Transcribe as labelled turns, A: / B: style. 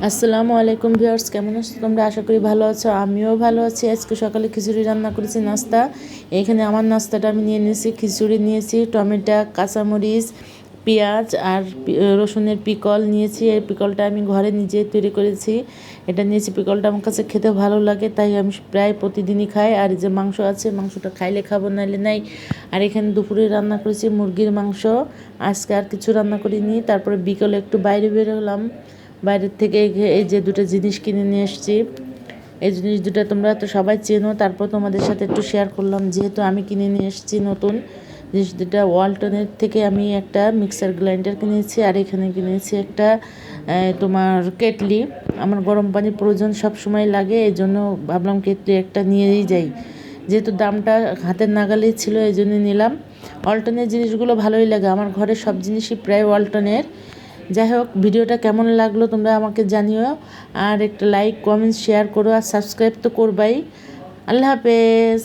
A: আসসালামু আলাইকুম ভিউয়ার্স, কেমন আছো তোমরা? আশা করি ভালো আছো। আমিও ভালো আছি। আজকে সকালে খিচুড়ি রান্না করেছি নাস্তা। এখানে আমার নাস্তাটা আমি নিয়ে নিয়েছি, খিচুড়ি নিয়েছি, টমেটো, কাঁচামরিচ, পেঁয়াজ আর রসুনের পিকল নিয়েছি। এই পিকলটা আমি ঘরে নিজে তৈরি করেছি। এটা নিয়েছি, পিকলটা আমার কাছে খেতে ভালো লাগে, তাই আমি প্রায় প্রতিদিনই খাই। আর এই যে মাংস আছে, মাংসটা খাইলে খাবো, নাইলে নাই। আর এখানে দুপুরে রান্না করেছি মুরগির মাংস। আজকে আর কিছু রান্না করিনি। তারপরে বিকেলে একটু বাইরে বেরোলাম, বাইরের থেকে এই যে দুটো জিনিস কিনে নিয়ে এসেছি। এই জিনিস দুটো তোমরা তো সবাই চেনো, তারপর তোমাদের সাথে একটু শেয়ার করলাম, যেহেতু আমি কিনে নিয়ে এসেছি নতুন জিনিস দুটো। ওয়ালটনের থেকে আমি একটা মিক্সার গ্রাইন্ডার কিনেছি, আর এখানে কিনেছি একটা তোমার কেটলি। আমার গরম পানির প্রয়োজন সব সময় লাগে, এই জন্য ভাবলাম কেটলি একটা নিয়েই যাই, যেহেতু দামটা হাতের নাগালেই ছিল, এই জন্য নিলাম। ওয়ালটনের জিনিসগুলো ভালোই লাগে, আমার ঘরে সব জিনিসই প্রায় ওয়ালটনের। যাই হোক, ভিডিওটা কেমন লাগলো তোমরা আমাকে জানিও, আর একটা লাইক, কমেন্ট, শেয়ার করো, আর সাবস্ক্রাইব তো করবাই। আল্লাহ হাফেজ।